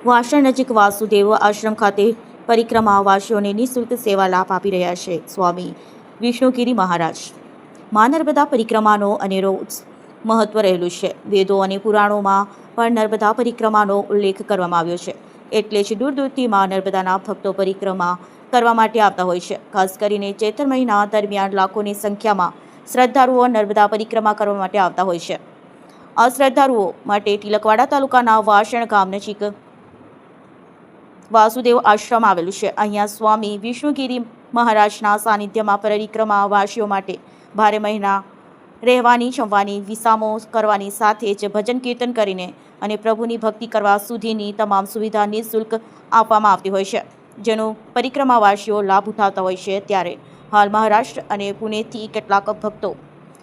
વાસણ નજીક વાસુદેવ આશ્રમ ખાતે પરિક્રમાવાસીઓને નિઃશુલ્ક સેવા લાભ આપી રહ્યા છે સ્વામી વિષ્ણુગિરી મહારાજ। મા નર્મદા પરિક્રમાનો અનેરો મહત્વ રહેલું છે। વેદો અને પુરાણોમાં પણ નર્મદા પરિક્રમાનો ઉલ્લેખ કરવામાં આવ્યો છે। એટલે જ દૂર દૂરથી મા નર્મદાના ભક્તો પરિક્રમા કરવા માટે આવતા હોય છે। ખાસ કરીને ચૈત્ર મહિના દરમિયાન લાખોની સંખ્યામાં શ્રદ્ધાળુઓ નર્મદા પરિક્રમા કરવા માટે આવતા હોય છે। આ શ્રદ્ધાળુઓ માટે તિલકવાડા તાલુકાના વાસણ ગામ નજીક વાસુદેવ આશ્રમ આવેલું છે। અહીંયા સ્વામી વિષ્ણુગિરી મહારાજના સાનિધ્યમાં પરિક્રમાવાસીઓ માટે 12 મહિના રહેવાની, જમવાની, વિસામો કરવાની સાથે જ ભજન કીર્તન કરીને અને પ્રભુની ભક્તિ કરવા સુધીની તમામ સુવિધા નિઃશુલ્ક આપવામાં આવતી હોય છે, જેનો પરિક્રમાવાસીઓ લાભ ઉઠાવતા હોય છે। ત્યારે હાલ મહારાષ્ટ્ર અને પુણેથી કેટલાક ભક્તો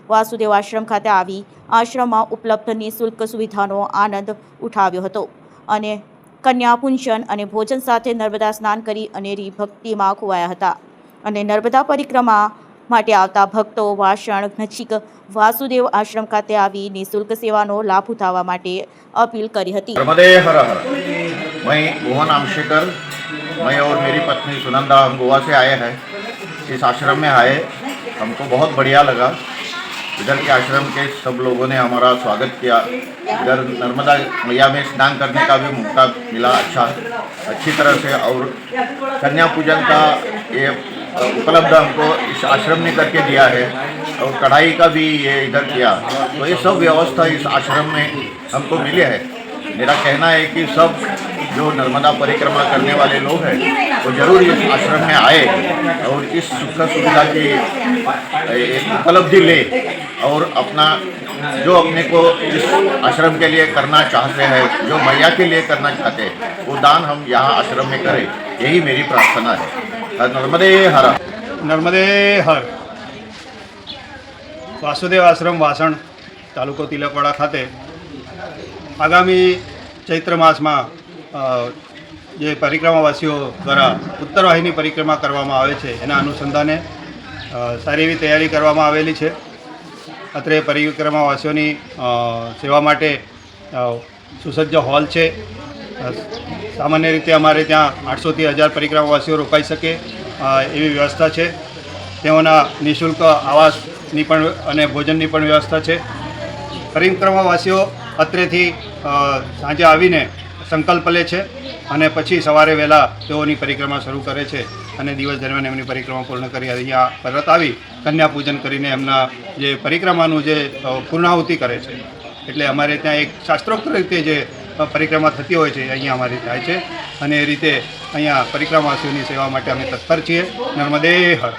વાસુદેવ આશ્રમ ખાતે આવી આશ્રમમાં ઉપલબ્ધ નિઃશુલ્ક સુવિધાનો આનંદ ઉઠાવ્યો હતો અને કન્યા પૂજન અને ભોજન સાથે નર્મદા સ્નાન કરી અનેરી ભક્તિમાં ખોવાયા હતા અને નર્મદા પરિક્રમા માટે આવતા ભક્તો વાસણ નજીક વાસુદેવ આશ્રમ ખાતે આવી નિઃશુલ્ક સેવાનો લાભ ઉઠાવવા માટે अपील करी હતી। नर्मदे हर हर। मैं भुवन आमशेकर, मैं और मेरी पत्नी सुनंदा हम गोवा से आए हैं। इस आश्रम में आए, हमको बहुत बढ़िया लगा। इधर के आश्रम के सब लोगों ने हमारा स्वागत किया। इधर नर्मदा मैया में स्नान करने का भी मौका मिला अच्छी तरह से, और कन्या पूजन का ये उपलब्ध हमको इस आश्रम ने करके दिया है, और कढ़ाई का भी ये इधर किया। तो ये सब व्यवस्था इस आश्रम में हमको मिले है। मेरा कहना है कि सब जो नर्मदा परिक्रमा करने वाले लोग हैं वो जरूर इस आश्रम में आए और इस सुख सुविधा की उपलब्धि ले, और अपना जो अपने को इस आश्रम के लिए करना चाहते हैं, जो मैया के लिए करना चाहते हैं, वो दान हम यहाँ आश्रम में करें, यही मेरी प्रार्थना है। नर्मदे हर। नर्मदे हर। वासुदेव आश्रम वासण तालुको तिलकवाड़ा खाते आगामी चैत्र मास में जे परिक्रमावासीओ द्वारा उत्तरवाहिनी परिक्रमा करवामां आवे छे एना अनुसंधाने सारी एवी तैयारी करवामां आवेली छे। अत्रे परिक्रमावासीओनी सेवा माटे सुसज्ज हॉल छे। सामान्य रीते अमारे त्यां 800 થી 1000 परिक्रमावासीओ रोकाई सके एवी व्यवस्था छे। तेओना निःशुल्क आवासनी पण अने भोजननी पण व्यवस्था छे। परिक्रमावासीओ अत्रेथी सांजे आवीने संकल्प ले छे અને પછી સવારે વહેલા તેઓની પરિક્રમા શરૂ કરે છે અને દિવસ દરમિયાન એમની પરિક્રમા પૂર્ણ કરી અહીંયા પરત આવી કન્યા પૂજન કરીને એમના જે પરિક્રમાનું જે પૂર્ણાહુતિ કરે છે। એટલે અમારે ત્યાં એક શાસ્ત્રોક્ત રીતે જે પરિક્રમા થતી હોય છે અહીંયા અમારી થાય છે, અને એ રીતે અહીંયા પરિક્રમાવાસીઓની સેવા માટે અમે તત્પર છીએ। નર્મદે હર।